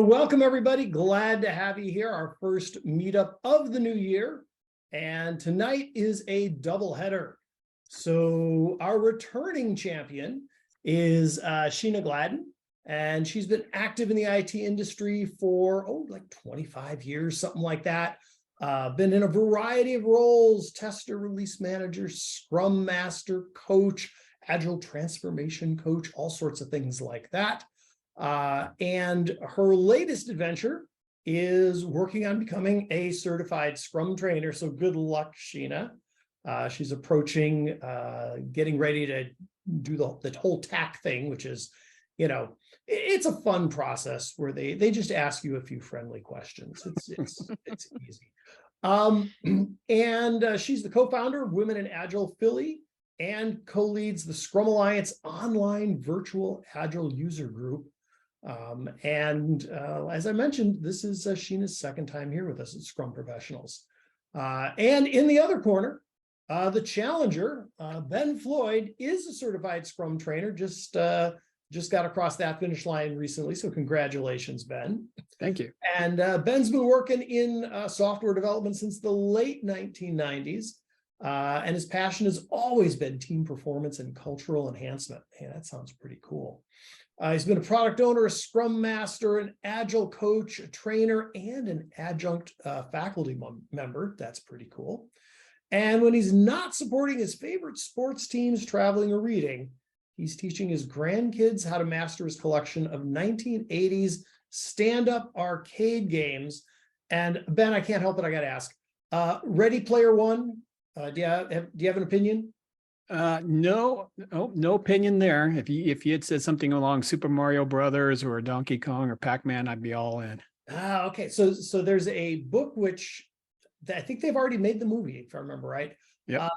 Welcome, everybody. Glad to have you here. Our first meetup of the new year. And tonight is a doubleheader. So our returning champion is Sheena Gladden. And she's been active in the IT industry for, like 25 years, something like that. Been in a variety of roles: tester, release manager, scrum master, coach, agile transformation coach, all sorts of things like that. And her latest adventure is working on becoming a certified Scrum trainer. So good luck, Sheena. She's approaching getting ready to do the whole TAC thing, which is, it's a fun process where they just ask you a few friendly questions. It's easy. And she's the co-founder of Women in Agile Philly and co-leads the Scrum Alliance online virtual Agile user group. As I mentioned, this is Sheena's second time here with us at Scrum Professionals. And in the other corner, the challenger, Ben Floyd, is a certified Scrum trainer, just got across that finish line recently. So congratulations, Ben. Thank you. And Ben's been working in software development since the late 1990s. And his passion has always been team performance and cultural enhancement. Hey, that sounds pretty cool. He's been a product owner, a scrum master, an agile coach, a trainer, and an adjunct faculty member. That's pretty cool. And when he's not supporting his favorite sports teams, traveling, or reading, he's teaching his grandkids how to master his collection of 1980s stand-up arcade games. And Ben, I can't help it, I got to ask. Ready Player One, do you have an opinion? No opinion there. If you had said something along Super Mario Brothers or Donkey Kong or Pac-Man, I'd be all in. Okay. So there's a book which I think they've already made the movie, if I remember right. Yeah.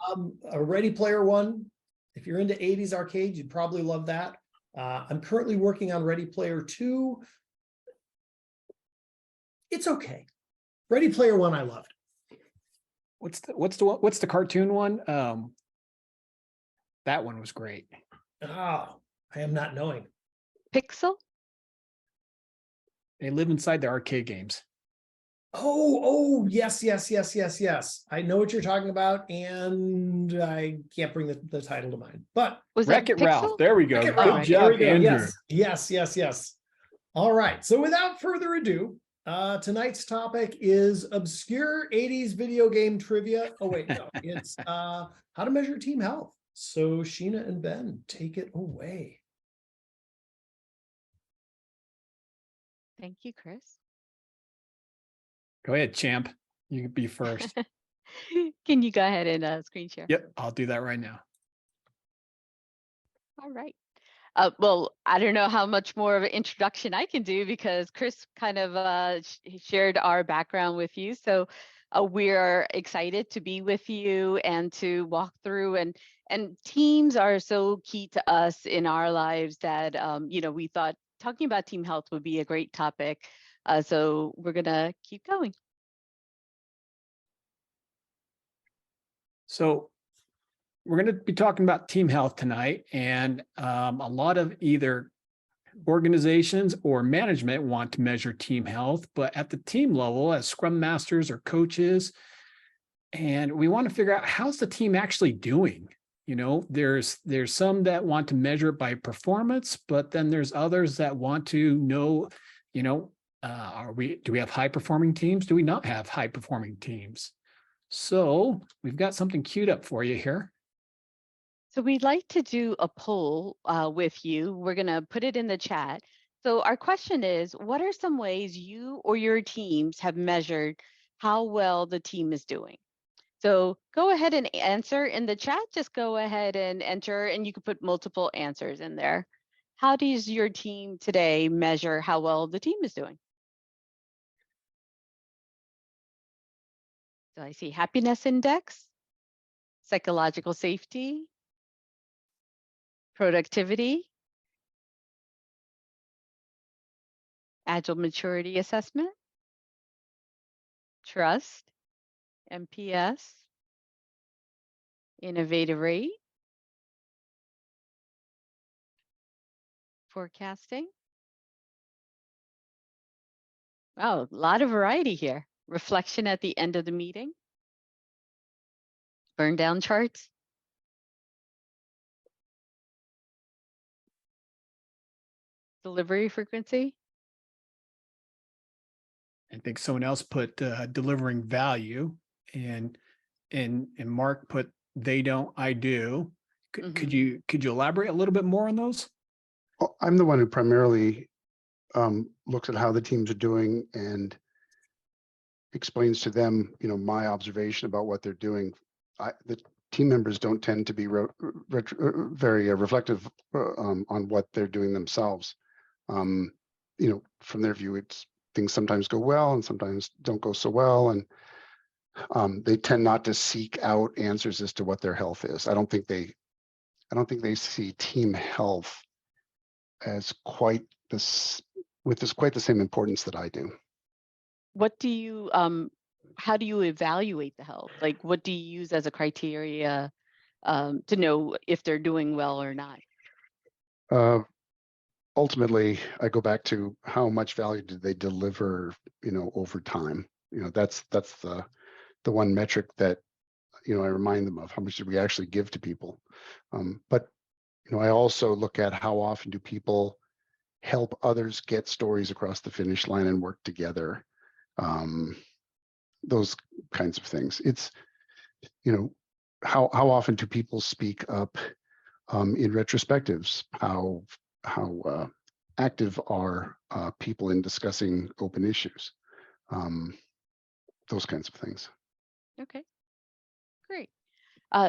A Ready Player One. If you're into 80s arcade, you'd probably love that. I'm currently working on Ready Player Two. It's okay. Ready Player One, I loved. What's the cartoon one? That one was great. Oh, I am not knowing. Pixel? They live inside the arcade games. Oh, yes. I know what you're talking about, and I can't bring the title to mind. But was Wreck-It Ralph. There we go. Good job, Andrew. Yes. All right. So without further ado, tonight's topic is obscure 80s video game trivia. Oh, wait, no. It's how to measure team health. So Sheena and Ben, take it away. Thank you, Chris. Go ahead, champ. You can be first. Can you go ahead and screen share? Yep, I'll do that right now. All right. Well, I don't know how much more of an introduction I can do because Chris kind of shared our background with you. So we're excited to be with you and to walk through and teams are so key to us in our lives that, we thought talking about team health would be a great topic. So we're going to keep going. So we're going to be talking about team health tonight, and a lot of either organizations or management want to measure team health, but at the team level, as scrum masters or coaches, and we want to figure out how's the team actually doing. There's some that want to measure it by performance, but then there's others that want to know, do we have high performing teams? Do we not have high performing teams? So we've got something queued up for you here. So we'd like to do a poll with you. We're going to put it in the chat. So our question is, what are some ways you or your teams have measured how well the team is doing? So go ahead and answer in the chat. Just go ahead and enter, and you can put multiple answers in there. How does your team today measure how well the team is doing? So I see happiness index, psychological safety, productivity, agile maturity assessment, trust, MPS, innovative rate, forecasting, Wow, a lot of variety here. Reflection at the end of the meeting. Burn down charts. Delivery frequency. I think someone else put delivering value, and Mark put they don't, I do. Could you elaborate a little bit more on those? Well, I'm the one who primarily looks at how the teams are doing and explains to them, my observation about what they're doing. The team members don't tend to be very reflective on what they're doing themselves. From their view, things sometimes go well and sometimes don't go so well, and they tend not to seek out answers as to what their health is. I don't think they see team health as quite the same importance that I do. What do you how do you evaluate the health? Like, what do you use as a criteria to know if they're doing well or not? Ultimately, I go back to how much value did they deliver, over time. That's the one metric that, I remind them of. How much did we actually give to people? But I also look at how often do people help others get stories across the finish line and work together. Those kinds of things. It's, how often do people speak up in retrospectives? How active are people in discussing open issues? Those kinds of things. Okay, great.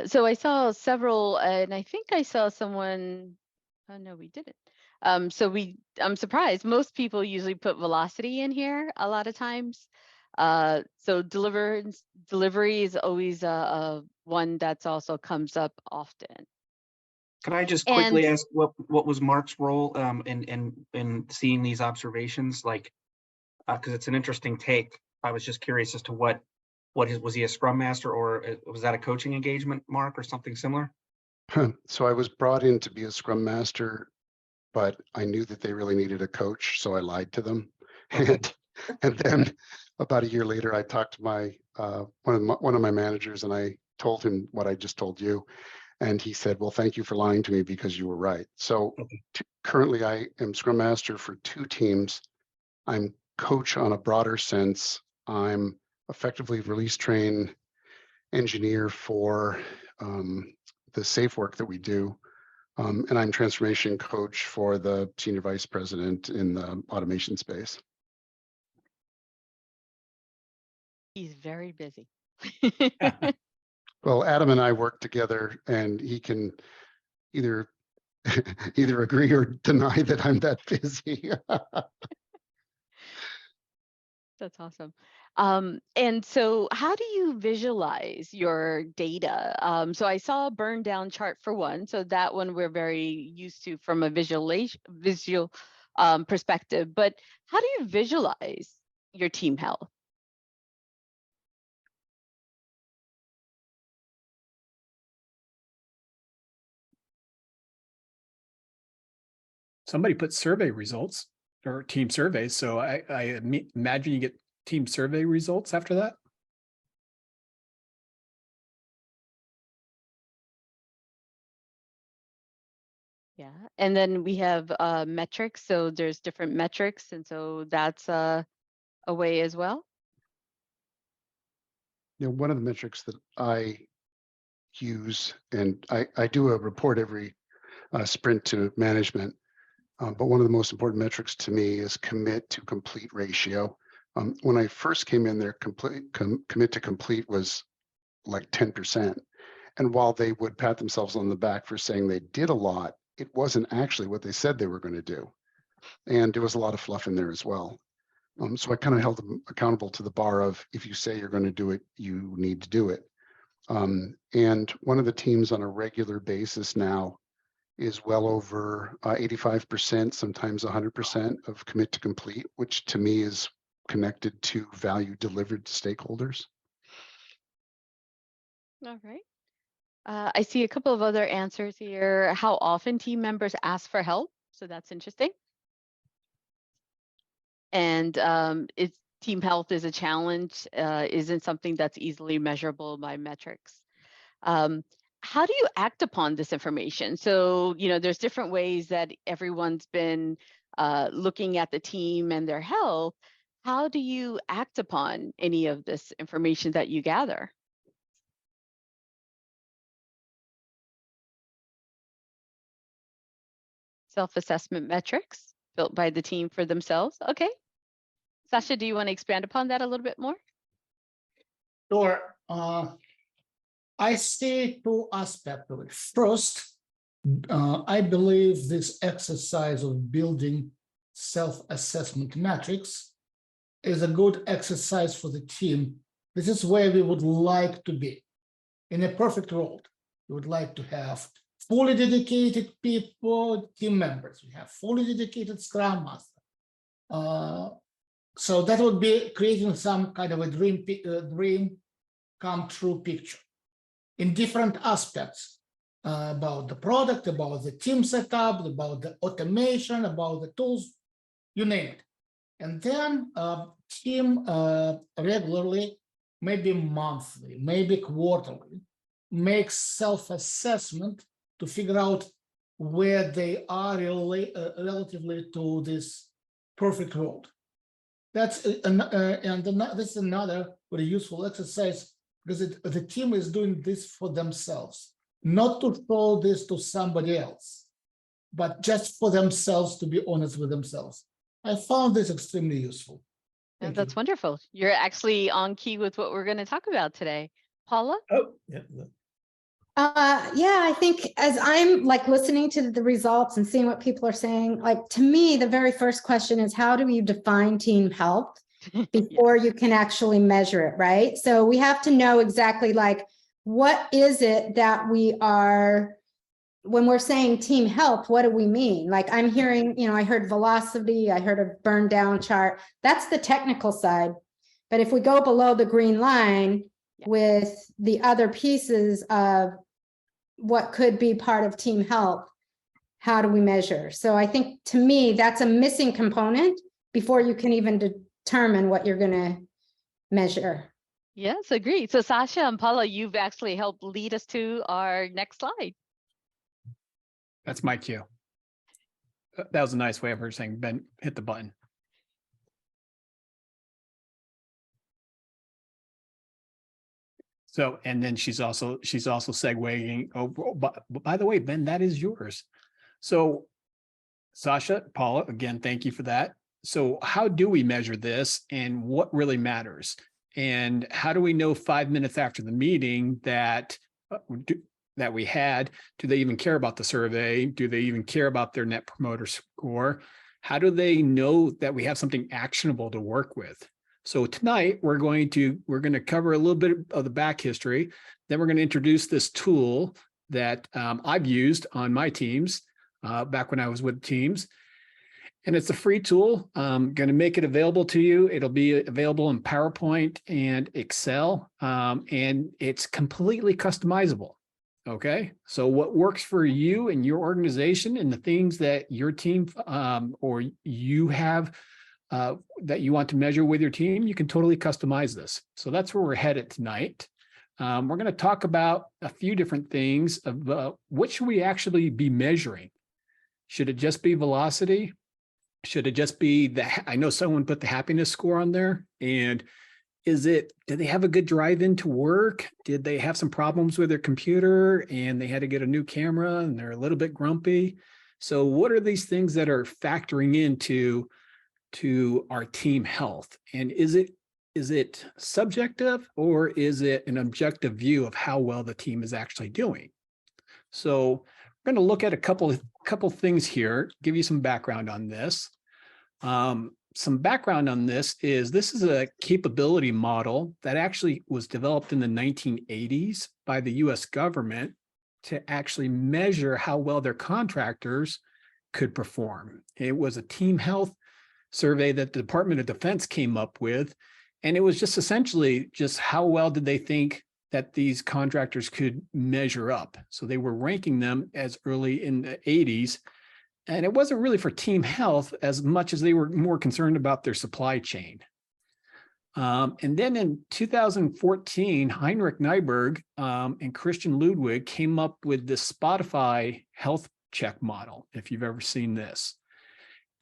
So I saw several, and I think I saw someone. Oh no, we didn't. I'm surprised. Most people usually put velocity in here a lot of times. So delivery is always a one that's also comes up often. Can I just And quickly ask what was Mark's role in seeing these observations? Like, because it's an interesting take. I was just curious as to was he a scrum master, or was that a coaching engagement, Mark, or something similar? So I was brought in to be a scrum master, but I knew that they really needed a coach, so I lied to them. Okay. And then about a year later, I talked to my one of my managers, and I told him what I just told you, and he said, "Well, thank you for lying to me because you were right." So Okay. currently, I am scrum master for 2 teams. I'm coach on a broader sense. I'm effectively release train engineer for the safe work that we do. And I'm transformation coach for the senior vice president in the automation space. he's very busy. Well, Adam and I work together, and he can either either agree or deny that I'm that busy. That's awesome. And so how do you visualize your data? So I saw a burn down chart for one. So that one we're very used to from a visual perspective. But how do you visualize your team health? Somebody put survey results or team surveys. So I imagine you get team survey results after that. Yeah. And then we have metrics. So there's different metrics. And so that's a way as well. One of the metrics that I use, and I do a report every sprint to management, but one of the most important metrics to me is commit to complete ratio. When I first came in there, commit to complete was like 10%. And while they would pat themselves on the back for saying they did a lot, it wasn't actually what they said they were going to do. And there was a lot of fluff in there as well. So I kind of held them accountable to the bar of, if you say you're going to do it, you need to do it. And one of the teams on a regular basis now is well over 85%, sometimes 100% of commit to complete, which to me is connected to value delivered to stakeholders. All right. I see a couple of other answers here. How often team members ask for help? So that's interesting. and it's team health is a challenge, isn't something that's easily measurable by metrics. How do you act upon this information? So, there's different ways that everyone's been looking at the team and their health. How do you act upon any of this information that you gather? Self-assessment metrics built by the team for themselves. Okay. Sasha, do you want to expand upon that a little bit more? Sure. I see two aspects of it. First, I believe this exercise of building self-assessment metrics is a good exercise for the team. This is where we would like to be. In a perfect world, we would like to have fully dedicated people, team members. We have fully dedicated Scrum Master. So that would be creating some kind of a dream come true picture in different aspects about the product, about the team setup, about the automation, about the tools, you name it. And then team regularly, maybe monthly, maybe quarterly, makes self-assessment to figure out where they are relatively to this perfect world. That's this is another very useful exercise, because the team is doing this for themselves, not to show this to somebody else, but just for themselves, to be honest with themselves. I found this extremely useful. Yeah, Thank that's you. wonderful. You're actually on key with what we're going to talk about today. Paula? Oh, yeah. Yeah, I think as I'm like listening to the results and seeing what people are saying, like to me, the very first question is, how do you define team health before you can actually measure it, right? So we have to know exactly like, what is it that we are, when we're saying team health, what do we mean? Like I'm hearing, I heard velocity, I heard a burn down chart. That's the technical side. But if we go below the green line with the other pieces of what could be part of team health, how do we measure? So I think to me, that's a missing component before you can even determine what you're going to measure. Yes, agreed. So Sasha and Paula, you've actually helped lead us to our next slide. That's my cue. That was a nice way of her saying, Ben, hit the button. So, and then she's also segueing. Oh, by the way, Ben, that is yours. So, Sasha, Paula, again, thank you for that. So, how do we measure this, and what really matters? And how do we know 5 minutes after the meeting that we had? Do they even care about the survey? Do they even care about their net promoter score? How do they know that we have something actionable to work with? So tonight we're going to cover a little bit of the back history. Then we're going to introduce this tool that I've used on my teams back when I was with teams. And it's a free tool. I'm going to make it available to you. It'll be available in PowerPoint and Excel, and it's completely customizable. Okay, so what works for you and your organization and the things that your team or you have that you want to measure with your team, you can totally customize this. So that's where we're headed tonight. We're going to talk about a few different things about what should we actually be measuring. Should it just be velocity? Should it just be I know someone put the happiness score on there, and did they have a good drive into work? Did they have some problems with their computer and they had to get a new camera and they're a little bit grumpy? So what are these things that are factoring into our team health? And is it subjective, or is it an objective view of how well the team is actually doing? So we're going to look at a couple things here, give you some background on this. Some background on this is a capability model that actually was developed in the 1980s by the US government to actually measure how well their contractors could perform. It was a team health survey that the Department of Defense came up with, and it was just essentially just how well did they think that these contractors could measure up. So they were ranking them as early in the 80s And it wasn't really for team health as much as they were more concerned about their supply chain. And then in 2014, Heinrich Nyberg and Christian Ludwig came up with the Spotify health check model, if you've ever seen this.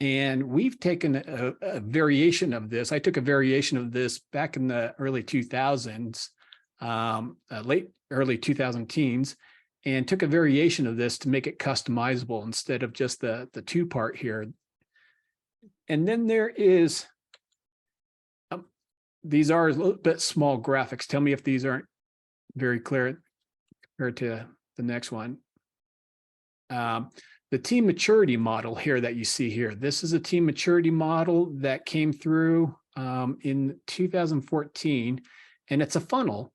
And we've taken a variation of this. I took a variation of this back in the early 2000s, late early 2000 teens, and took a variation of this to make it customizable instead of just the two-part here. And then there is, these are a little bit small graphics. Tell me if these aren't very clear compared to the next one. The team maturity model here that you see here, this is a team maturity model that came through in 2014, and it's a funnel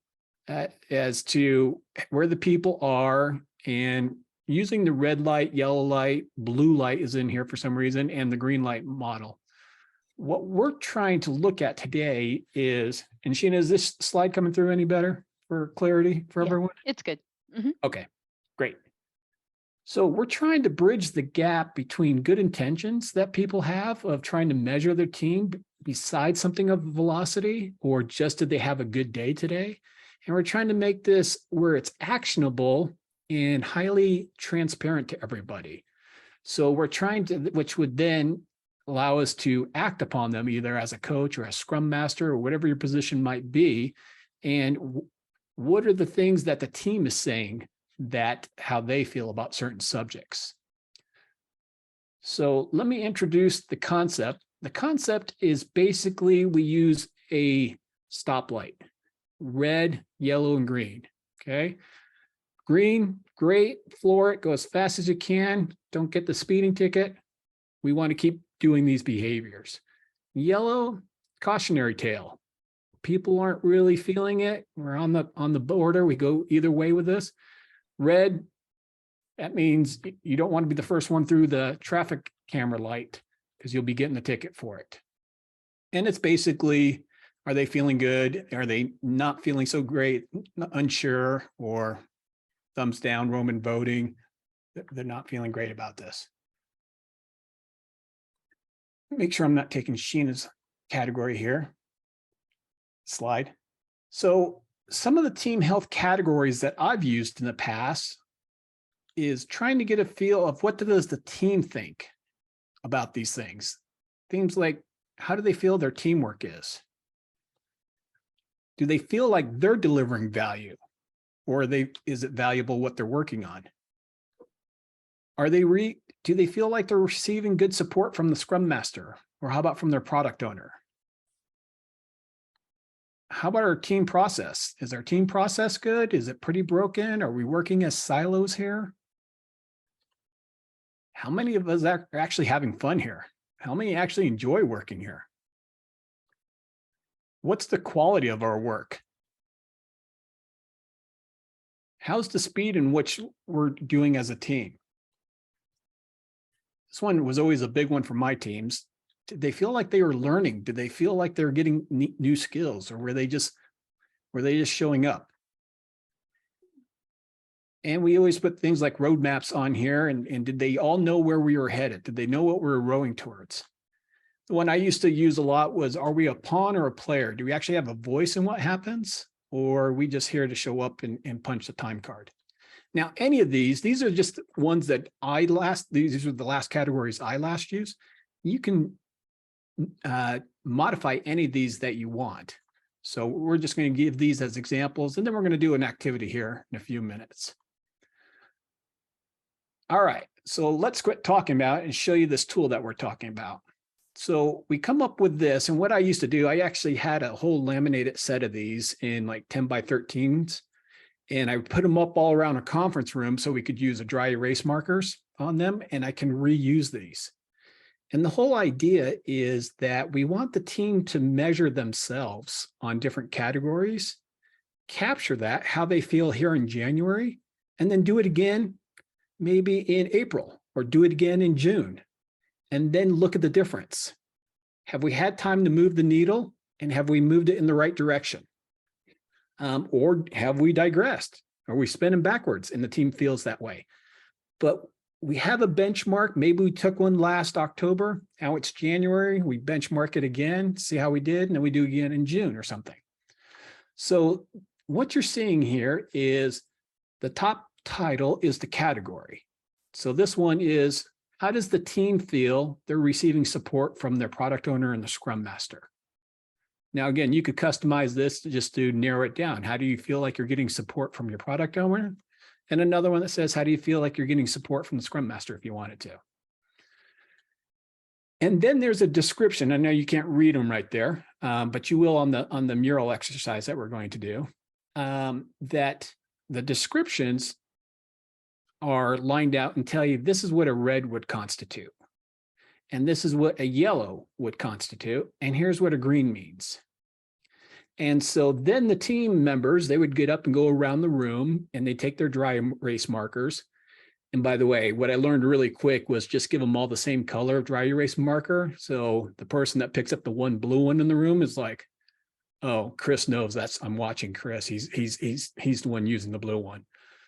as to where the people are, and using the red light, yellow light, blue light is in here for some reason, and the green light model. What we're trying to look at today is, and Sheena, is this slide coming through any better for clarity for everyone? It's good. Okay, great. So we're trying to bridge the gap between good intentions that people have of trying to measure their team besides something of velocity, or just did they have a good day today? And we're trying to make this where it's actionable and highly transparent to everybody. So we're trying to, which would then allow us to act upon them either as a coach or a scrum master or whatever your position might be. And what are the things that the team is saying that how they feel about certain subjects. So let me introduce the concept. The concept is basically we use a stoplight, red, yellow, and green, okay? Green, great, floor it, go as fast as you can, don't get the speeding ticket. We want to keep doing these behaviors. Yellow, cautionary tale. People aren't really feeling it. We're on the border, we go either way with this. Red, that means you don't want to be the first one through the traffic camera light because you'll be getting the ticket for it. And it's basically, are they feeling good? Are they not feeling so great, unsure, or thumbs down, Roman voting? They're not feeling great about this. Make sure I'm not taking Sheena's category here. Slide. So some of the team health categories that I've used in the past is trying to get a feel of what does the team think about these things. Things like, how do they feel their teamwork is? Do they feel like they're delivering value, or is it valuable what they're working on? Do they feel like they're receiving good support from the scrum master, or how about from their product owner? How about our team process? Is our team process good? Is it pretty broken? Are we working as silos here? How many of us are actually having fun here? How many actually enjoy working here? What's the quality of our work? How's the speed in which we're doing as a team? This one was always a big one for my teams. Did they feel like they were learning? Did they feel like they're getting new skills, or were they just showing up? And we always put things like roadmaps on here, and did they all know where we were headed? Did they know what we were rowing towards? The one I used to use a lot was, are we a pawn or a player? Do we actually have a voice in what happens, or are we just here to show up and punch the time card? Now, any of these are just ones that these are the last categories I last used. You can modify any of these that you want. So we're just going to give these as examples, and then we're going to do an activity here in a few minutes. All right, so let's quit talking about it and show you this tool that we're talking about. So we come up with this, and what I used to do, I actually had a whole laminated set of these in like 10 by 13s, and I put them up all around a conference room so we could use a dry erase markers on them, and I can reuse these. And the whole idea is that we want the team to measure themselves on different categories, capture that, how they feel here in January, and then do it again, maybe in April, or do it again in June, and then look at the difference. Have we had time to move the needle, and have we moved it in the right direction? Or have we digressed? Are we spinning backwards and the team feels that way? But we have a benchmark. Maybe we took one last October. Now it's January. We benchmark it again, see how we did, and then we do again in June or something. So what you're seeing here is the top title is the category. So this one is, how does the team feel they're receiving support from their product owner and the scrum master? Now, again, you could customize this just to narrow it down. How do you feel like you're getting support from your product owner? And another one that says, how do you feel like you're getting support from the scrum master if you wanted to? And then there's a description. I know you can't read them right there, but you will on the mural exercise that we're going to do, that the descriptions are lined out and tell you this is what a red would constitute. And this is what a yellow would constitute. And here's what a green means. And so then the team members, they would get up and go around the room and they take their dry erase markers. And by the way, what I learned really quick was just give them all the same color of dry erase marker. So the person that picks up the one blue one in the room is like, oh, Chris knows I'm watching Chris. He's the one using the blue one.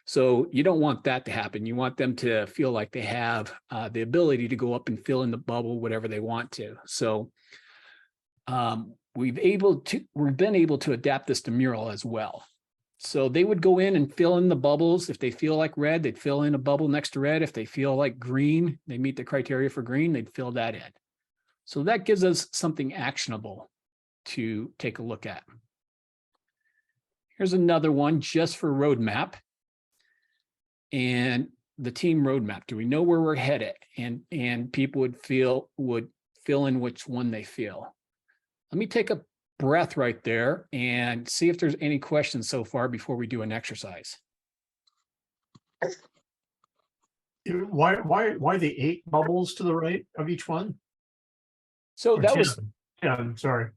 So you don't want that to happen. You want them to feel like they have the ability to go up and fill in the bubble, whatever they want to. So we've been able to adapt this to mural as well. So they would go in and fill in the bubbles. If they feel like red, they'd fill in a bubble next to red. If they feel like green, they meet the criteria for green, they'd fill that in. So that gives us something actionable to take a look at. Here's another one just for roadmap. And the team roadmap. Do we know where we're headed? And people would fill in which one they feel. Let me take a breath right there and see if there's any questions so far before we do an exercise. Why the 8 bubbles to the right of each one? So Or that 10? was, Yeah, I'm sorry.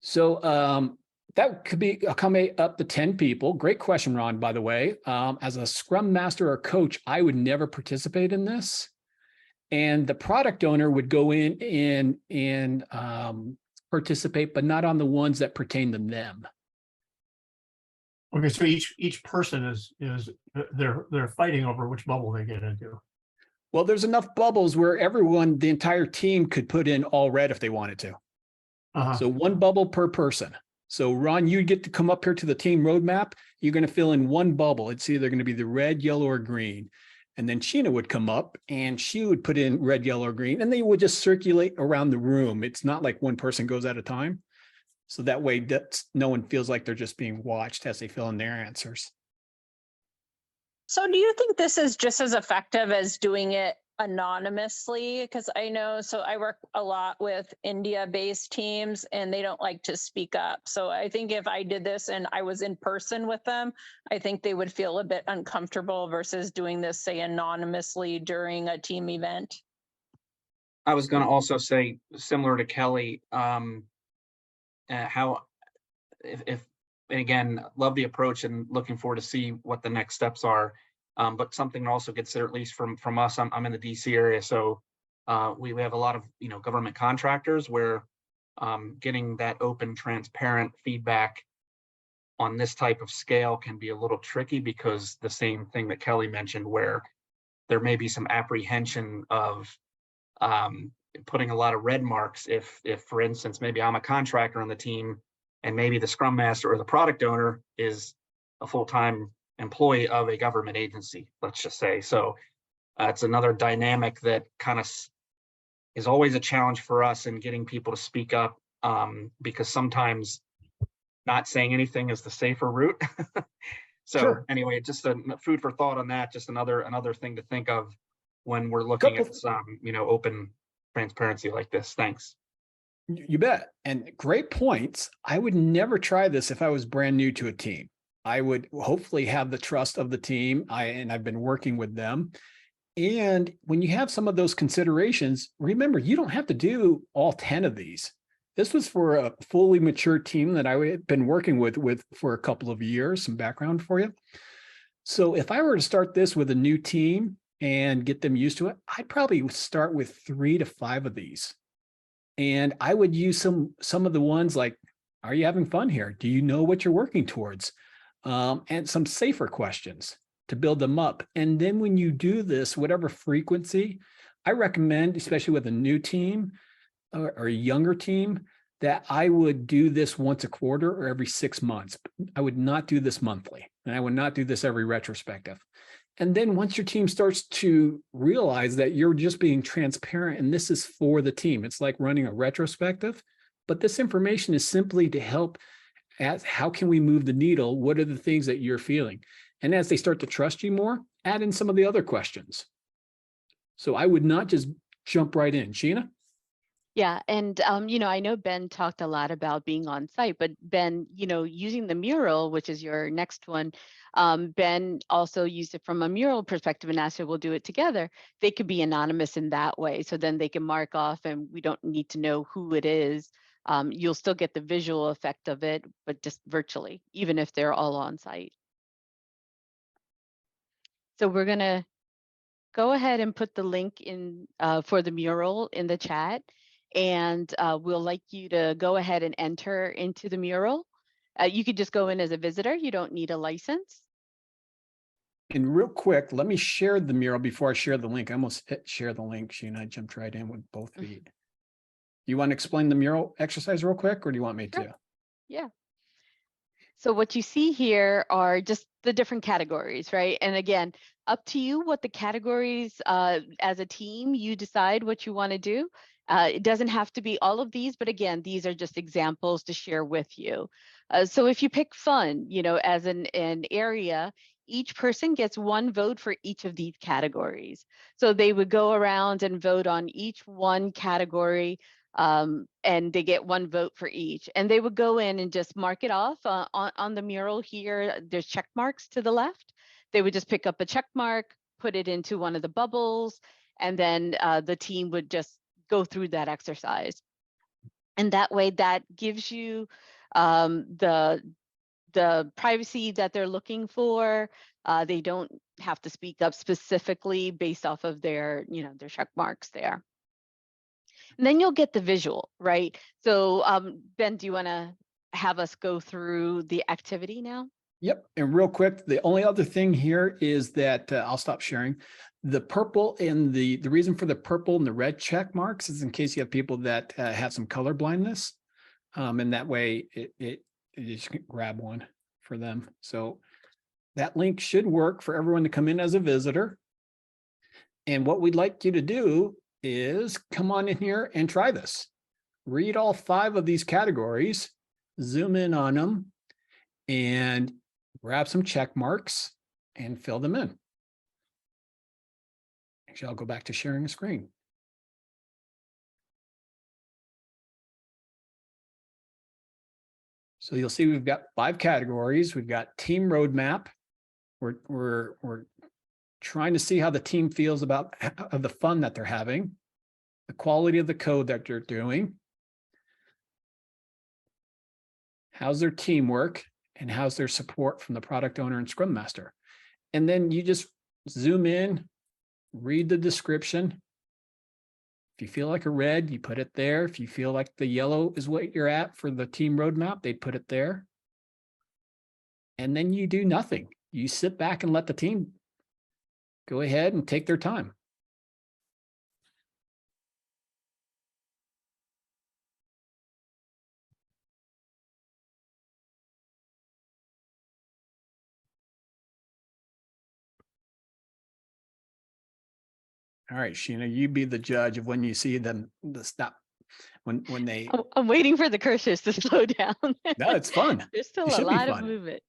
so that could be accommodate up to 10 people. Great question, Ron, by the way. As a scrum master or coach, I would never participate in this. And the product owner would go in and participate, but not on the ones that pertain to them. Okay, so each person is they're fighting over which bubble they get into. Well, there's enough bubbles where everyone, the entire team could put in all red if they wanted to. So one bubble per person. So Ron, you get to come up here to the team roadmap. You're going to fill in one bubble. It's either going to be the red, yellow, or green. And then Sheena would come up and she would put in red, yellow, or green, and they would just circulate around the room. It's not like one person goes at a time. So that way no one feels like they're just being watched as they fill in their answers. So do you think this is just as effective as doing it anonymously? Because I know, so I work a lot with India-based teams and they don't like to speak up. So I think if I did this and I was in person with them, I think they would feel a bit uncomfortable versus doing this, say, anonymously during a team event. I was going to also say, similar to Kelly, how if and again, love the approach and looking forward to see what the next steps are. But something to also consider, at least from us, I'm in the DC area, so we have a lot of government contractors where getting that open, transparent feedback on this type of scale can be a little tricky, because the same thing that Kelly mentioned, where there may be some apprehension of putting a lot of red marks if for instance, maybe I'm a contractor on the team and maybe the scrum master or the product owner is a full-time employee of a government agency, let's just say. So it's another dynamic that kind of is always a challenge for us in getting people to speak up, because sometimes not saying anything is the safer route. So Sure. Anyway, just a food for thought on that, just another thing to think of when we're looking at some, open transparency like this. Thanks. You bet. And great points. I would never try this if I was brand new to a team. I would hopefully have the trust of the team. I've been working with them. And when you have some of those considerations, remember, you don't have to do all 10 of these. This was for a fully mature team that I had been working with for a couple of years. Some background for you. So if I were to start this with a new team and get them used to it, I'd probably start with 3 to 5 of these. And I would use some of the ones like, are you having fun here? Do you know what you're working towards? And some safer questions. to build them up. And then when you do this, whatever frequency, I recommend, especially with a new team or a younger team, that I would do this once a quarter or every 6 months. I would not do this monthly, and I would not do this every retrospective. And then once your team starts to realize that you're just being transparent and this is for the team, it's like running a retrospective, but this information is simply to help as how can we move the needle? What are the things that you're feeling? And as they start to trust you more, add in some of the other questions. So I would not just jump right in. Sheena? Yeah, and I know Ben talked a lot about being on site, but Ben, using the mural, which is your next one, Ben also used it from a mural perspective and asked if we'll do it together. They could be anonymous in that way, so then they can mark off, and we don't need to know who it is. You'll still get the visual effect of it, but just virtually, even if they're all on site. So we're gonna go ahead and put the link in for the mural in the chat. And we'll like you to go ahead and enter into the mural. You could just go in as a visitor. You don't need a license. And real quick, let me share the mural before I share the link. I almost hit share the link, Sheena. I jumped right in with both feet. You want to explain the mural exercise real quick, or do you want me to? Yeah. So what you see here are just the different categories, right? And again, up to you what the categories as a team, you decide what you want to do. It doesn't have to be all of these, but again, these are just examples to share with you. So if you pick fun, as an area, each person gets 1 vote for each of these categories. So they would go around and vote on each one category, and they get 1 vote for each. And they would go in and just mark it off on the mural here. There's check marks to the left. They would just pick up a check mark, put it into one of the bubbles, and then the team would just go through that exercise. And that way, that gives you the privacy that they're looking for. They don't have to speak up specifically based off of their check marks there. And then you'll get the visual, right? So Ben, do you want to have us go through the activity now? Yep. And real quick, the only other thing here is that I'll stop sharing. The purple and the reason for the purple and the red check marks is in case you have people that have some color blindness. And that way it you just can grab one for them. So that link should work for everyone to come in as a visitor. And what we'd like you to do is come on in here and try this. Read all 5 of these categories, zoom in on them, and grab some check marks and fill them in. Actually, I'll go back to sharing a screen. So you'll see we've got 5 categories. We've got team roadmap. We're trying to see how the team feels about the fun that they're having, the quality of the code that they're doing, how's their teamwork, and how's their support from the product owner and Scrum Master. And then you just zoom in, read the description. If you feel like a red, you put it there. If you feel like the yellow is what you're at for the team roadmap, they'd put it there. And then you do nothing. You sit back and let the team go ahead and take their time. All right, Sheena, you be the judge of when you see them stop. When they I'm waiting for the cursors to slow down. No, it's fun. There's still It a should be lot of fun. movement.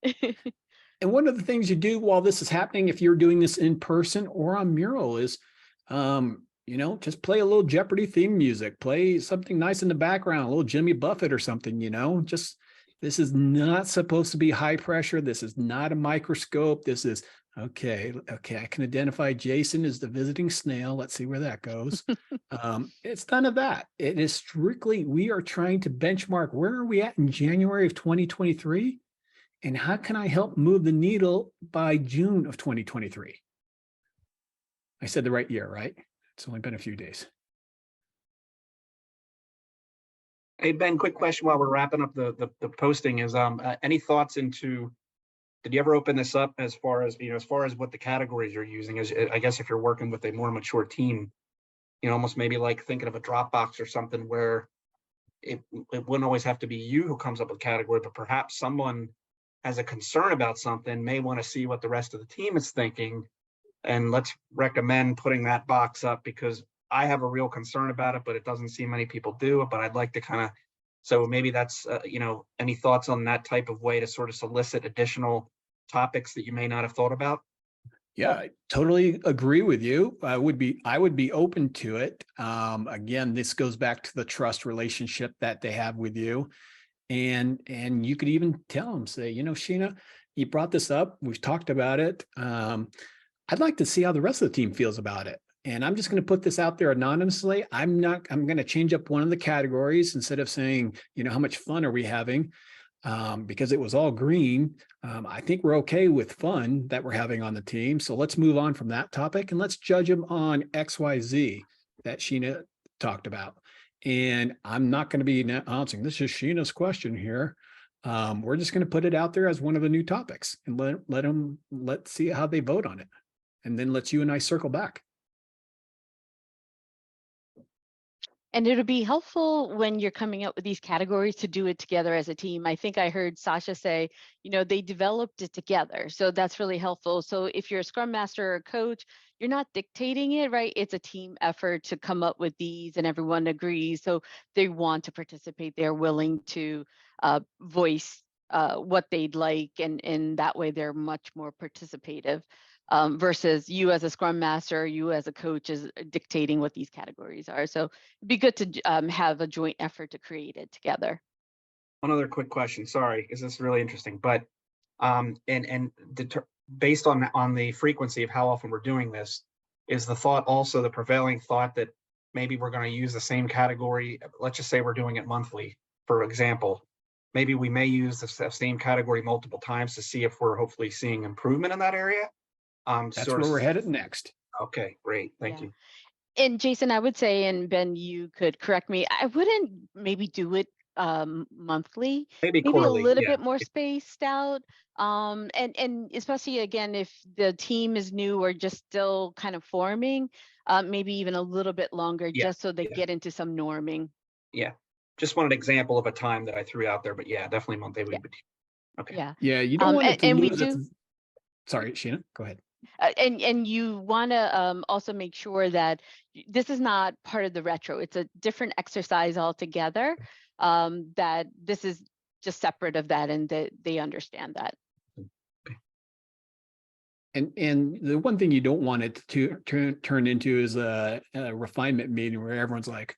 And one of the things you do while this is happening, if you're doing this in person or on mural, is just play a little Jeopardy theme music, play something nice in the background, a little Jimmy Buffett or something, just this is not supposed to be high pressure. This is not a microscope. This is okay. I can identify Jason as the visiting snail. Let's see where that goes. It's none of that. It is strictly, we are trying to benchmark where are we at in January of 2023? And how can I help move the needle by June of 2023? I said the right year, right? It's only been a few days. Hey, Ben, quick question while we're wrapping up the posting is any thoughts into did you ever open this up as far as, as far as what the categories you're using is? I guess if you're working with a more mature team, almost maybe like thinking of a Dropbox or something where it wouldn't always have to be you who comes up with a category, but perhaps someone has a concern about something, may want to see what the rest of the team is thinking. And let's recommend putting that box up because I have a real concern about it, but it doesn't seem many people do it. But I'd like to kind of, so maybe that's, any thoughts on that type of way to sort of solicit additional topics that you may not have thought about? Yeah, I totally agree with you. I would be open to it. Again, this goes back to the trust relationship that they have with you. And you could even tell them, say, Sheena, you brought this up. We've talked about it. I'd like to see how the rest of the team feels about it. And I'm just going to put this out there anonymously. I'm going to change up one of the categories instead of saying, how much fun are we having? Because it was all green. I think we're okay with fun that we're having on the team. So let's move on from that topic and let's judge them on XYZ that Sheena talked about. And I'm not going to be announcing this is question here. We're just going to put it out there as one of the new topics and let's see how they vote on it. And then let's you and I circle back. And it'll be helpful when you're coming up with these categories to do it together as a team. I think I heard Sasha say, they developed it together. So that's really helpful. So if you're a Scrum Master or a coach, you're not dictating it, right? It's a team effort to come up with these and everyone agrees. So they want to participate. They're willing to voice what they'd like. And that way they're much more participative. Versus you as a Scrum Master, you as a coach is dictating what these categories are. So it'd be good to have a joint effort to create it together. One other quick question. Sorry, is this really interesting? But based on the frequency of how often we're doing this, is the thought also the prevailing thought that maybe we're going to use the same category? Let's just say we're doing it monthly, for example. Maybe we may use the same category multiple times to see if we're hopefully seeing improvement in that area. That's where we're headed next. Okay, great. Thank you. And Jason, I would say, and Ben, you could correct me, I wouldn't maybe do it monthly, maybe quarterly, a little yeah. bit more spaced out. And especially again, if the team is new or just still kind of forming, maybe even a little bit longer, just so they get into some norming. Yeah. Just want an example of a time that I threw out there, but yeah, definitely monthly. Okay. Yeah. You don't want it to lose it. Sorry, Mm-hmm. Sheena, go ahead. And you want to also make sure that this is not part of the retro. It's a different exercise altogether. That this is just separate of that, and that they understand that. And the one thing you don't want it to turn into is a refinement meeting where everyone's like,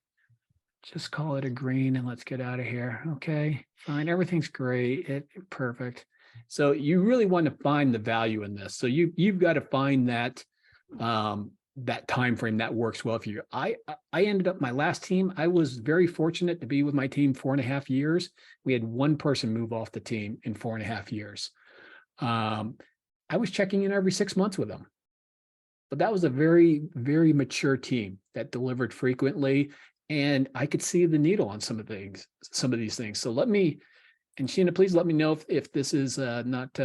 just call it a green and let's get out of here. Okay, fine, everything's great, perfect. So you really want to find the value in this. So you've got to find that that time frame that works well for you. I ended up my last team. I was very fortunate to be with my team 4.5 years. We had one person move off the team in 4.5 years. I was checking in every 6 months with them, but that was a very, very mature team that delivered frequently, and I could see the needle on some of these things. So and Sheena, please let me know if this is not.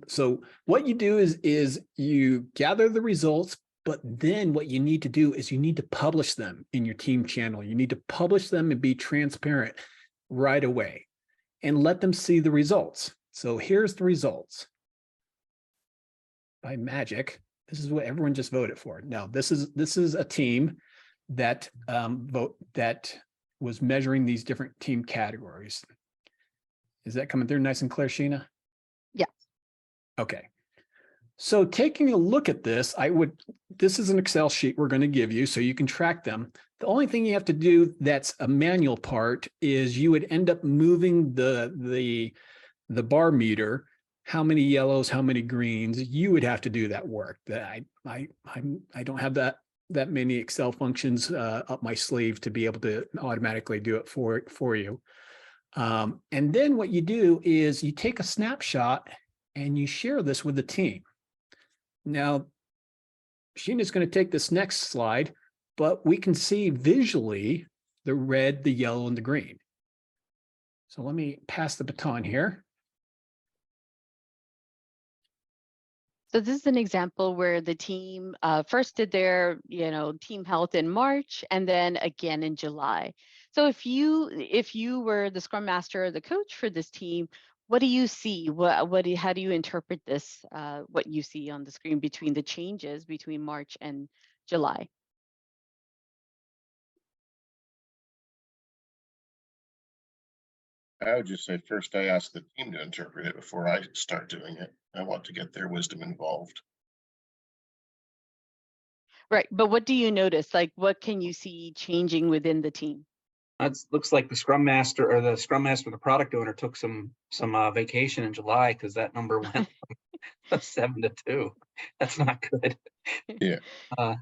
So what you do is you gather the results, but then what you need to do is you need to publish them in your team channel. You need to publish them and be transparent right away and let them see the results. So here's the results. By magic, this is what everyone just voted for. Now, this is a team that was measuring these different team categories. Is that coming through nice and clear, Sheena? Yeah. Okay. So taking a look at this, this is an Excel sheet we're going to give you so you can track them. The only thing you have to do that's a manual part is you would end up moving the bar meter, how many yellows, how many greens. You would have to do that work. That I don't have that many Excel functions up my sleeve to be able to automatically do it for you. And then what you do is you take a snapshot and you share this with the team. Now, Sheena's going to take this next slide, but we can see visually the red, the yellow, and the green. So let me pass the baton here. So this is an example where the team first did their, team health in March and then again in July. So if you were the scrum master or the coach for this team, what do you see? How do you interpret this? What you see on the screen between the changes between March and July? I would just say first I ask the team to interpret it before I start doing it. I want to get their wisdom involved. Right, but what do you notice? Like, what can you see changing within the team? It looks like the scrum master or the product owner took some vacation in July, because that number went from 7 to 2. That's not good. Yeah. Uh,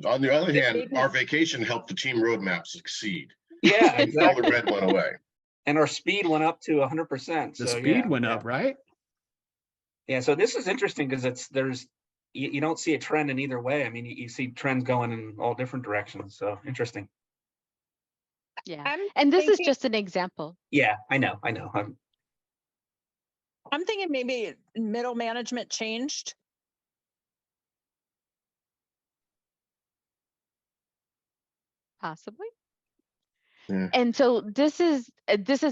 On the other hand, our vacation helped the team roadmap succeed. yeah, All exactly. the red went away. And our speed went up to 100%. The So, speed yeah, went yeah. up, right? Yeah, so this is interesting because you don't see a trend in either way. I mean, you see trends going in all different directions. So interesting. Yeah, and this is thinking- just an example. Yeah, I know. I'm thinking maybe middle management changed. Possibly. Yeah. And so this is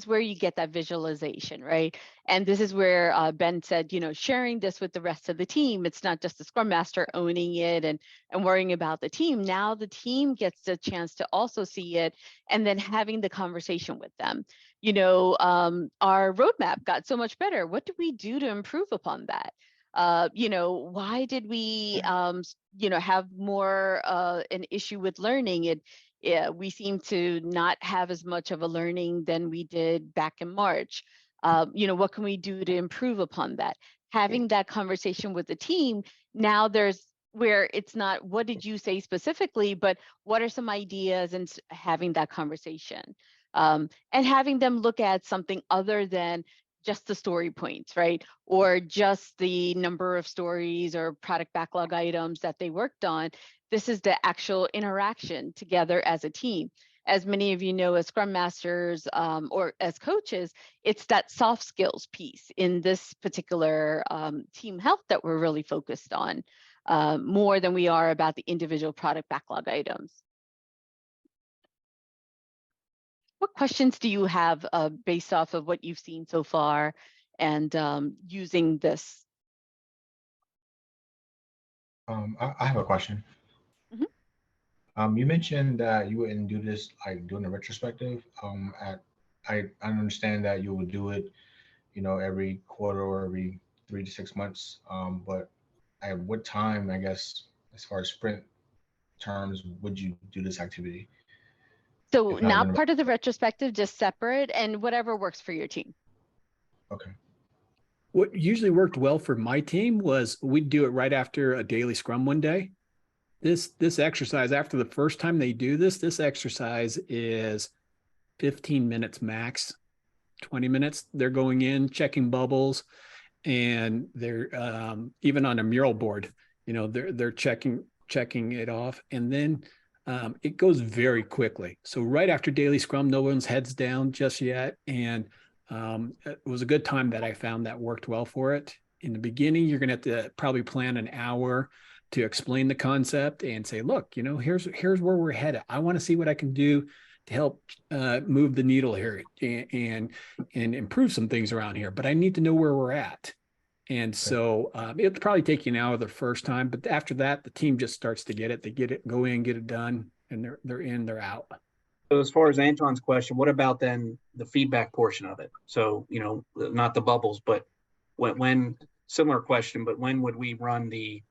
where you get that visualization, right? And this is where Ben said, sharing this with the rest of the team. It's not just the scrum master owning it and worrying about the team. Now the team gets the chance to also see it and then having the conversation with them. Our roadmap got so much better. What do we do to improve upon that? Why did we have more an issue with learning? We seem to not have as much of a learning than we did back in March. What can we do to improve upon that? Having that conversation with the team, now there's where it's not what did you say specifically, but what are some ideas, and having that conversation. And having them look at something other than just the story points, right? Or just the number of stories or product backlog items that they worked on. This is the actual interaction together as a team. As many of you know, as scrum masters or as coaches, it's that soft skills piece in this particular team health that we're really focused on more than we are about the individual product backlog items. What questions do you have based off of what you've seen so far and using this? I have a question. You mentioned that you wouldn't do this like doing a retrospective. I understand that you would do it, every quarter or every 3 to 6 months. But at what time, I guess, as far as sprint terms, would you do this activity? So not part of the retrospective, just separate, and whatever works for your team. Okay. What usually worked well for my team was we'd do it right after a daily scrum one day. This exercise, after the first time they do this exercise is 15 minutes max, 20 minutes. They're going in, checking bubbles, and they're even on a mural board, they're checking it off. And then it goes very quickly. So right after daily scrum, no one's heads down just yet. And it was a good time that I found that worked well for it. In the beginning, you're going to have to probably plan an hour to explain the concept and say, look, here's where we're headed. I want to see what I can do to help move the needle here and improve some things around here, but I need to know where we're at. And so it'll probably take you an hour the first time, but after that, the team just starts to get it. They get it, go in, get it done, and they're in, they're out. So as far as Anton's question, what about then the feedback portion of it? So, not the bubbles, but when similar question, but when would we run the,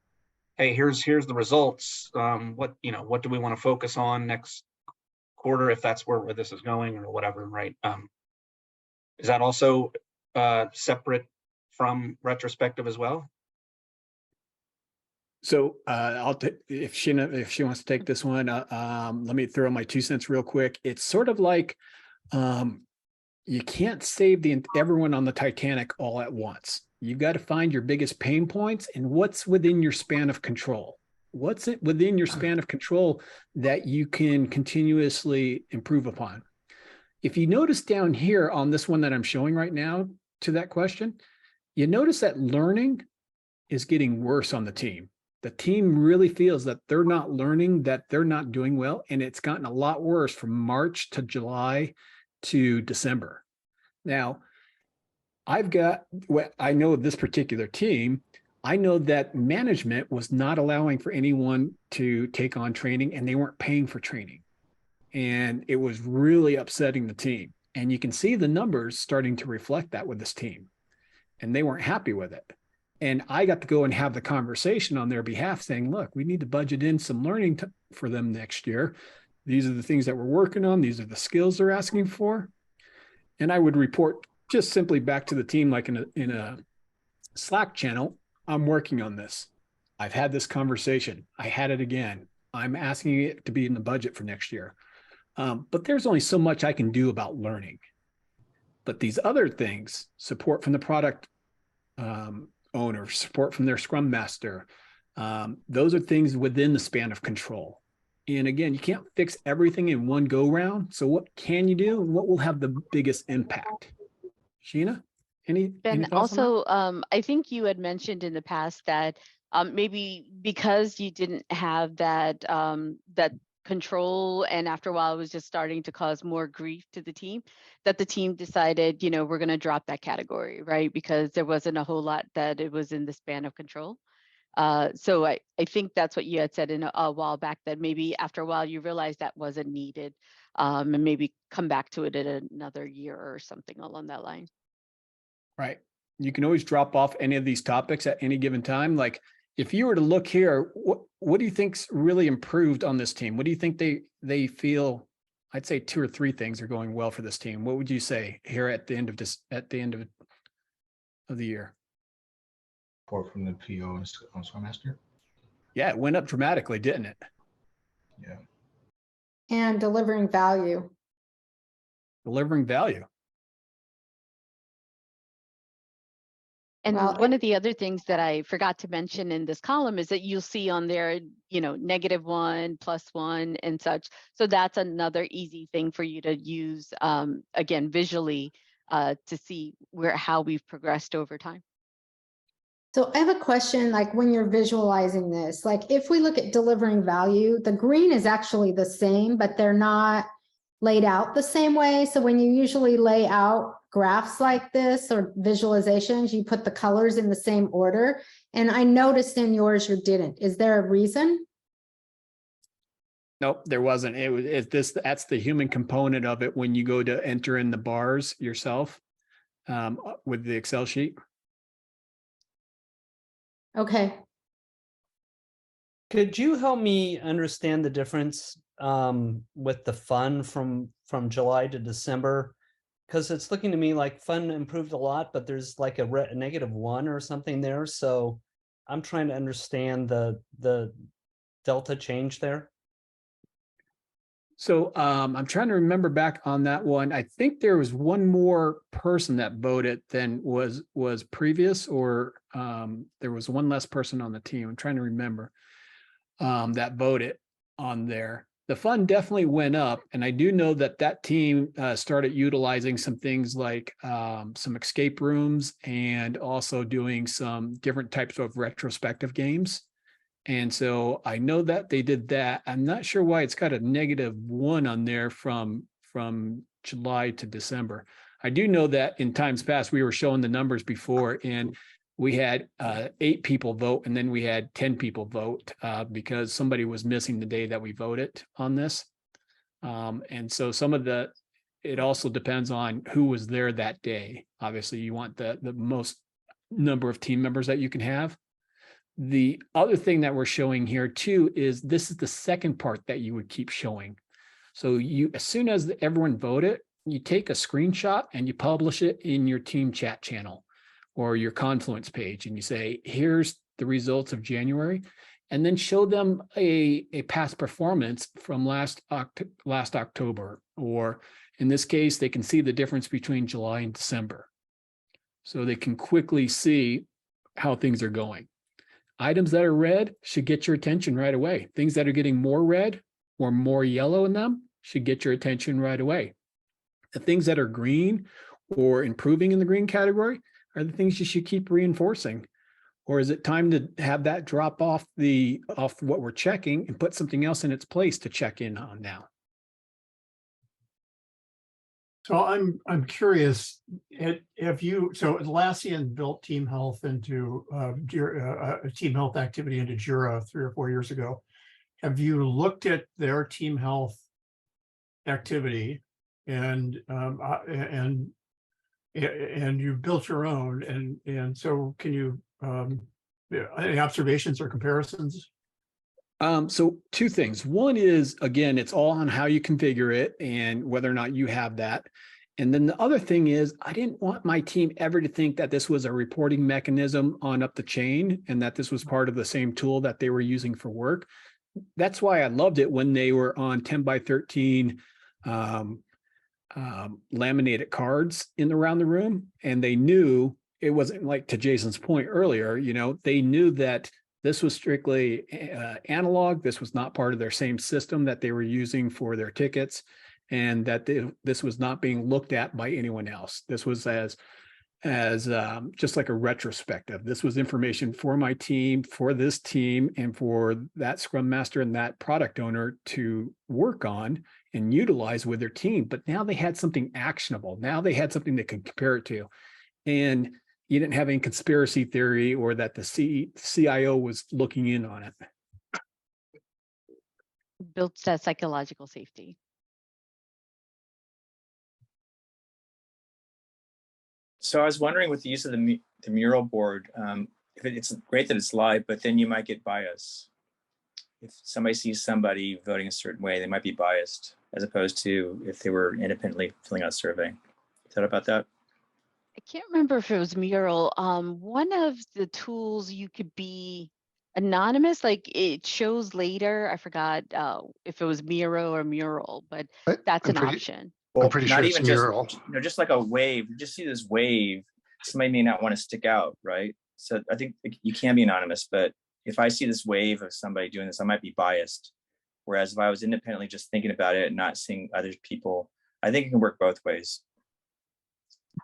hey, here's the results. What do we want to focus on next quarter, if that's where this is going or whatever, right? Is that also separate from retrospective as well? So if she wants to take this one, let me throw my 2 cents real quick. It's sort of like you can't save everyone on the Titanic all at once. You've got to find your biggest pain points and what's within your span of control. What's it within your span of control that you can continuously improve upon? If you notice down here on this one that I'm showing right now to that question, you notice that learning is getting worse on the team. The team really feels that they're not learning, that they're not doing well, and it's gotten a lot worse from March to July to December. Now, I know of this particular team, I know that management was not allowing for anyone to take on training, and they weren't paying for training. And it was really upsetting the team. And you can see the numbers starting to reflect that with this team. And they weren't happy with it. And I got to go and have the conversation on their behalf saying, look, we need to budget in some learning for them next year. These are the things that we're working on. These are the skills they're asking for. And I would report just simply back to the team, like in a Slack channel, I'm working on this. I've had this conversation. I had it again. I'm asking it to be in the budget for next year. But there's only so much I can do about learning. But these other things, support from the product owner, support from their scrum master, those are things within the span of control. And again, you can't fix everything in one go round. So what can you do and what will have the biggest impact? Sheena, any Ben, thoughts on that? also, I think you had mentioned in the past that maybe because you didn't have that that control, and after a while it was just starting to cause more grief to the team, that the team decided, we're going to drop that category, right? Because there wasn't a whole lot that it was in the span of control. So I think that's what you had said in a while back, that maybe after a while you realized that wasn't needed, and maybe come back to it in another year or something along that line. Right. You can always drop off any of these topics at any given time. Like if you were to look here, what do you think's really improved on this team? What do you think they feel? I'd say 2 or 3 things are going well for this team. What would you say here at the end of the year? Support from the PO and Scrum Master. Yeah, it went up dramatically, didn't it? Yeah. And delivering value. Delivering value. And Well, one of the other things that I forgot to mention in this column is that you'll see on there, -1, +1 and such. So that's another easy thing for you to use, again, visually, to see how we've progressed over time. So I have a question, like when you're visualizing this, like if we look at delivering value, the green is actually the same, but they're not laid out the same way. So when you usually lay out graphs like this or visualizations, you put the colors in the same order. And I noticed in yours you didn't. Is there a reason? Nope, there wasn't. That's the human component of it when you go to enter in the bars yourself with the Excel sheet. Okay. Could you help me understand the difference with the fun from July to December? Because it's looking to me like fun improved a lot, but there's like a -1 or something there. So I'm trying to understand the delta change there. So I'm trying to remember back on that one. I think there was one more person that voted than was previous, or there was one less person on the team. I'm trying to remember that voted on there. The fun definitely went up, and I do know that team started utilizing some things like some escape rooms and also doing some different types of retrospective games. And so I know that they did that. I'm not sure why it's got a -1 on there from July to December. I do know that in times past, we were showing the numbers before, and we had 8 people vote, and then we had 10 people vote because somebody was missing the day that we voted on this. And so it also depends on who was there that day. Obviously, you want the most number of team members that you can have. The other thing that we're showing here too is this is the second part that you would keep showing. So as soon as everyone voted, you take a screenshot and you publish it in your team chat channel or your Confluence page, and you say, here's the results of January, and then show them a past performance from last October, or in this case, they can see the difference between July and December. So they can quickly see how things are going. Items that are red should get your attention right away. Things that are getting more red or more yellow in them should get your attention right away. The things that are green or improving in the green category are the things you should keep reinforcing. Or is it time to have that drop off what we're checking and put something else in its place to check in on now? So I'm curious, have you, so Atlassian built team health into a team health activity into Jira 3 or 4 years ago. Have you looked at their team health activity and you built your own, and so can you any observations or comparisons? So two things. One is, again, it's all on how you configure it and whether or not you have that. And then the other thing is, I didn't want my team ever to think that this was a reporting mechanism on up the chain and that this was part of the same tool that they were using for work. That's why I loved it when they were on 10 by 13 laminated cards around the room, and they knew it wasn't like, to Jason's point earlier, they knew that this was strictly analog. This was not part of their same system that they were using for their tickets, and that this was not being looked at by anyone else. This was as just like a retrospective. This was information for my team, for this team, and for that Scrum Master and that product owner to work on and utilize with their team. But now they had something actionable. Now they had something they could compare it to. And you didn't have any conspiracy theory or that the CIO was looking in on it. Builds that psychological safety. So I was wondering, with the use of the mural board, if it's great that it's live, but then you might get bias. If somebody sees somebody voting a certain way, they might be biased, as opposed to if they were independently filling out a survey. Thought about that? I can't remember if it was Mural. One of the tools you could be anonymous, like it shows later. I forgot if it was Miro or Mural, but that's an option. Well, I'm pretty not sure even it's Mural. Just like a wave. You just see this wave. Somebody may not want to stick out, right? So I think you can be anonymous, but if I see this wave of somebody doing this, I might be biased. Whereas if I was independently just thinking about it and not seeing other people, I think it can work both ways.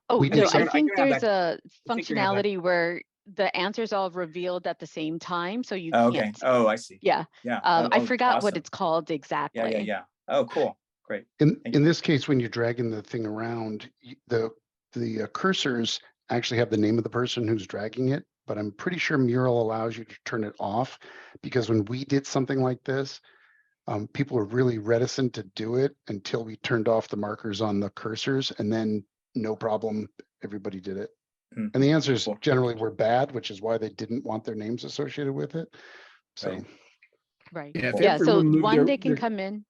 Oh, no, I think there's that. a I think we have that. functionality where the answers all revealed at the same time, so you Oh, can't. okay. Oh, I see. Yeah. Yeah. I forgot what awesome. it's called exactly. Yeah. Oh, cool. Great. In this case, when you're dragging the thing around, the cursors actually have the name of the person who's dragging it, but I'm pretty sure Mural allows you to turn it off, because when we did something like this, people were really reticent to do it until we turned off the markers on the cursors, and then no problem, everybody did it. And the answers generally were bad, which is why they didn't want their names associated with it. So, Right. Yeah, Yeah. So one, they can come in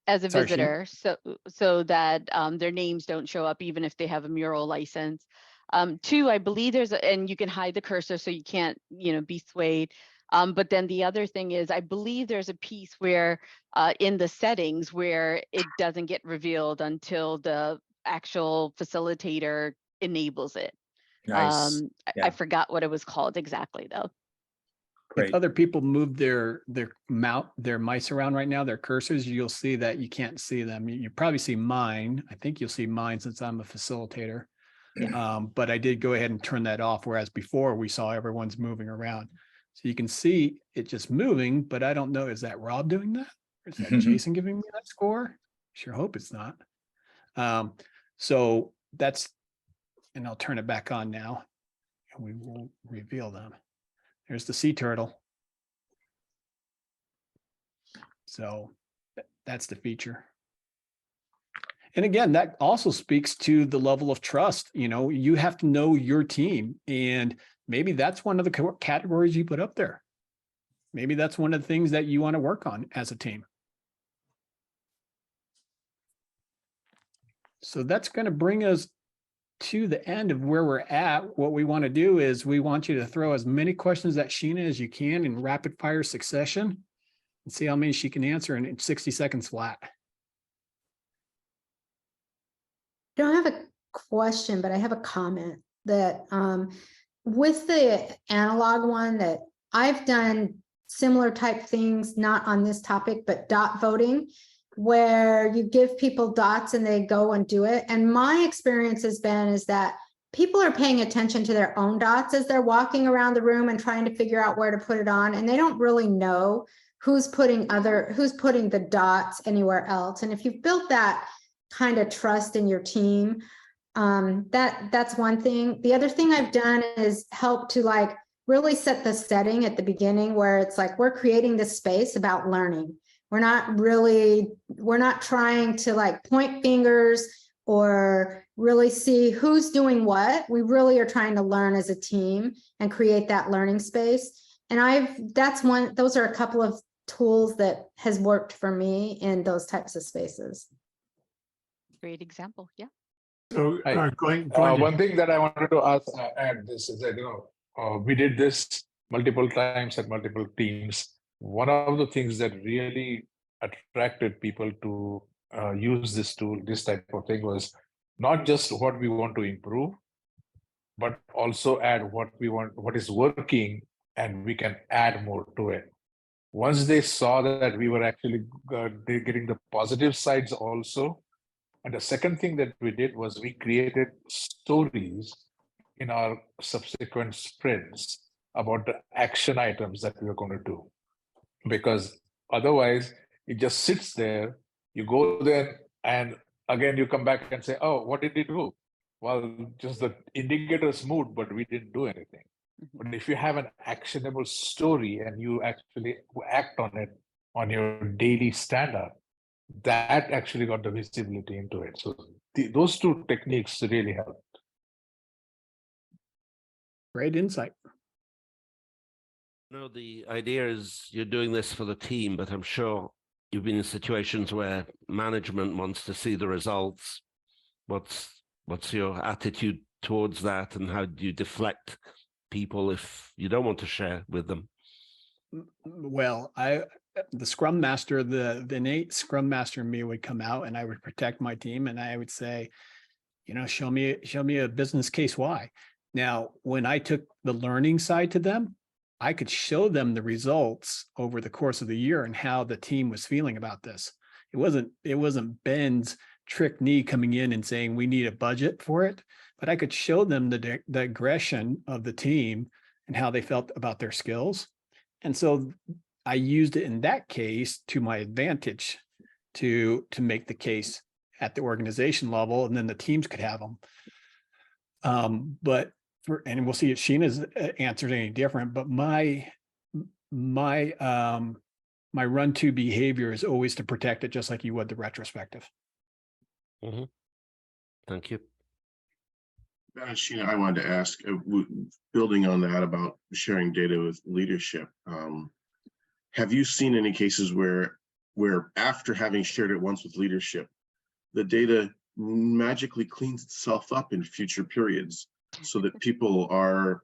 as a visitor, so that their names don't show up even if they have a Mural license. Two, I believe and you can hide the cursor so you can't, be swayed. But then the other thing is, I believe there's a piece where in the settings where it doesn't get revealed until the actual facilitator enables it. Nice. I forgot what it was called exactly though. If other people move their mice around right now, their cursors, you'll see that you can't see them. You probably see mine. I think you'll see mine since I'm a facilitator. But I did go ahead and turn that off, whereas before we saw everyone's moving around. So you can see it just moving, but I don't know, is that Rob doing that? Or is that Jason giving me that score? Sure hope it's not. So that's, and I'll turn it back on now and we will reveal them. There's the sea turtle. So that's the feature. And again, that also speaks to the level of trust. You have to know your team, and maybe that's one of the categories you put up there. Maybe that's one of the things that you want to work on as a team. So that's going to bring us to the end of where we're at. What we want to do is we want you to throw as many questions at Sheena as you can in rapid fire succession and see how many she can answer in 60 seconds flat. I don't have a question, but I have a comment that with the analog one, that I've done similar type things, not on this topic, but dot voting, where you give people dots and they go and do it. And my experience has been is that people are paying attention to their own dots as they're walking around the room and trying to figure out where to put it on. And they don't really know who's putting the dots anywhere else. And if you've built that kind of trust in your team, that's one thing. The other thing I've done is help to like really set the setting at the beginning where it's like, we're creating this space about learning. We're not trying to like point fingers or really see who's doing what. We really are trying to learn as a team and create that learning space. And those are a couple of tools that has worked for me in those types of spaces. Great example. Yeah. So going one thing that I wanted to add this is that, we did this multiple times at multiple teams. One of the things that really attracted people to use this tool, this type of thing, was not just what we want to improve, but also add what we want, what is working, and we can add more to it. Once they saw that we were actually getting the positive sides also. And the second thing that we did was we created stories in our subsequent sprints about the action items that we were going to do. Because otherwise, it just sits there, you go there, and again, you come back and say, oh, what did we do? Well, just the indicators moved, but we didn't do anything. But if you have an actionable story and you actually act on it on your daily stand-up, that actually got the visibility into it. So those two techniques really helped. Great insight. No, the idea is you're doing this for the team, but I'm sure you've been in situations where management wants to see the results. What's your attitude towards that, and how do you deflect people if you don't want to share with them? Well, the Scrum Master, the innate Scrum Master in me would come out, and I would protect my team, and I would say, show me a business case why. Now, when I took the learning side to them, I could show them the results over the course of the year and how the team was feeling about this. It wasn't Ben's trick knee coming in and saying we need a budget for it, but I could show them the aggression of the team and how they felt about their skills. And so I used it in that case to my advantage to make the case at the organization level, and then the teams could have them. And we'll see if Sheena's answer is any different, but my run to behavior is always to protect it, just like you would the retrospective. Mm-hmm. Thank you. Sheena, I wanted to ask, building on that about sharing data with leadership, have you seen any cases where after having shared it once with leadership, the data magically cleans itself up in future periods so that people are,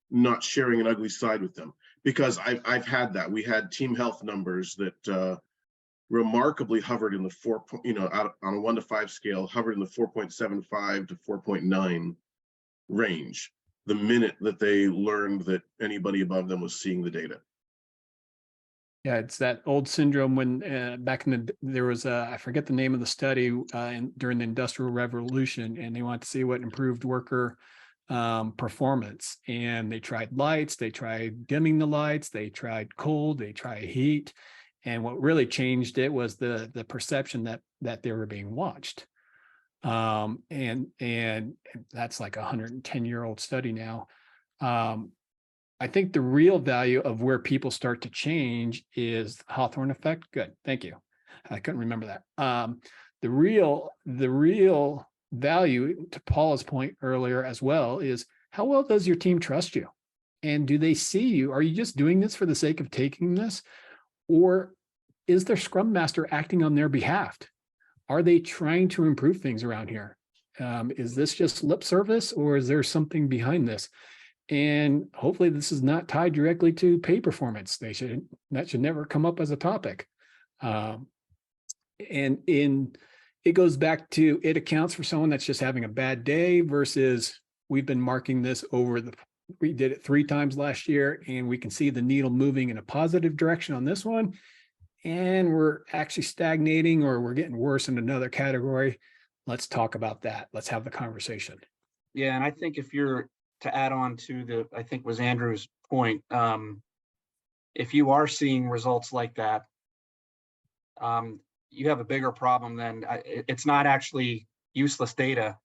not sharing an ugly side with them? Because I've had that. We had team health numbers that remarkably hovered in the on a 1 to 5 scale, hovered in the 4.75 to 4.9 range the minute that they learned that anybody above them was seeing the data. Yeah, it's that old syndrome when back in there was I forget the name of the study during the Industrial Revolution, and they wanted to see what improved worker performance. And they tried lights, they tried dimming the lights, they tried cold, they tried heat. And what really changed it was the perception that they were being watched. And that's like a 110-year-old study now. I think the real value of where people start to change is Hawthorne effect. Good, thank you. I couldn't remember that. The real value, to Paula's point earlier as well, is how well does your team trust you? And do they see you? Are you just doing this for the sake of taking this? Or is their Scrum Master acting on their behalf? Are they trying to improve things around here? Is this just lip service, or is there something behind this? And hopefully this is not tied directly to pay performance. That should never come up as a topic. And it goes back to, it accounts for someone that's just having a bad day versus we've been marking this we did it 3 times last year, and we can see the needle moving in a positive direction on this one. And we're actually stagnating, or we're getting worse in another category. Let's talk about that. Let's have the conversation. Yeah, and I think if you're to add on to I think was Andrew's point, if you are seeing results like that, you have a bigger problem than it's not actually useless data,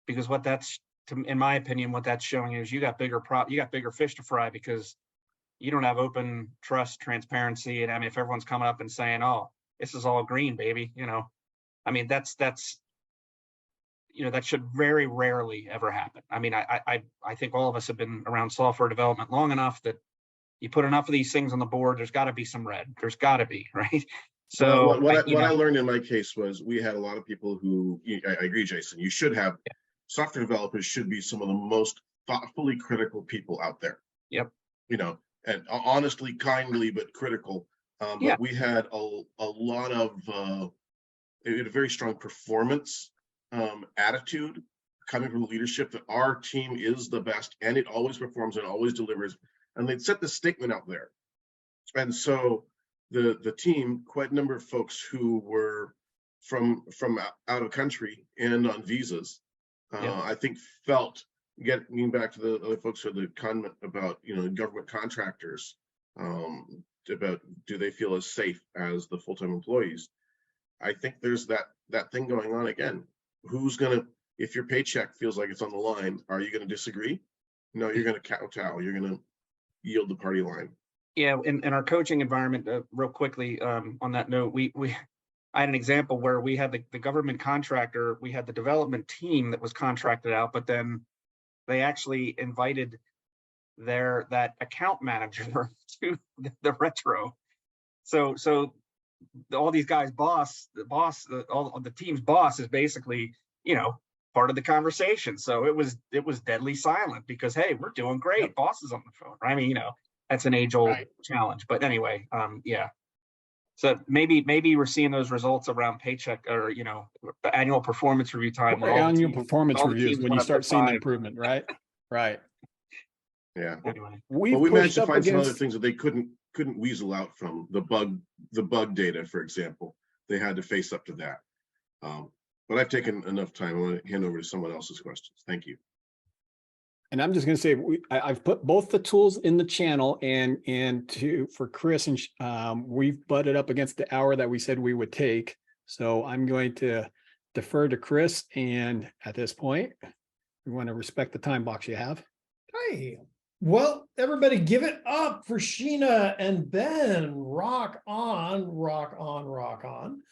because what that's, in my opinion, what that's showing is you got bigger fish to fry, because you don't have open trust, transparency. And I mean, if everyone's coming up and saying, "Oh, this is all green, baby," I mean, that's that should very rarely ever happen. I mean, I think all of us have been around software development long enough that you put enough of these things on the board, there's got to be some red. There's got to be, right? So what I learned in my case was we had a lot of people who, I agree, Jason, you should have, software developers should be some of the most thoughtfully critical people out there. Yep. And honestly, kindly, but critical. But we had a lot of, we had a very strong performance attitude coming from leadership that our team is the best and it always performs and always delivers. And they'd set this statement out there. And so the team, quite a number of folks who were from out of country and on visas, I think felt, getting back to the other folks who had the comment about, government contractors, about do they feel as safe as the full-time employees? I think there's that thing going on again. Who's gonna, if your paycheck feels like it's on the line, are you gonna disagree? No, you're gonna kowtow. You're gonna yield the party line. Yeah, in our coaching environment, real quickly, on that note, I had an example where we had the government contractor, we had the development team that was contracted out, but then they actually invited that account manager to the retro. So all these guys' all the team's boss is basically, part of the conversation. So it was deadly silent because, hey, we're doing great. Yep. Boss is on the phone. I mean, that's an age-old challenge. But anyway, yeah. So maybe we're seeing those results around paycheck or, the annual performance review time. Annual performance reviews when you start seeing the improvement, right? Right. Yeah. Anyway, we managed to find some other things that they couldn't weasel out from the bug data, for example. They had to face up to that. But I've taken enough time. I want to hand over to someone else's questions. Thank you. And I'm just going to say, I've put both the tools in the channel and for Chris, and we've butted up against the hour that we said we would take. So I'm going to defer to Chris. And at this point, we want to respect the time box you have. Hey, well, everybody give it up for Sheena and Ben. Rock on, rock on, rock on.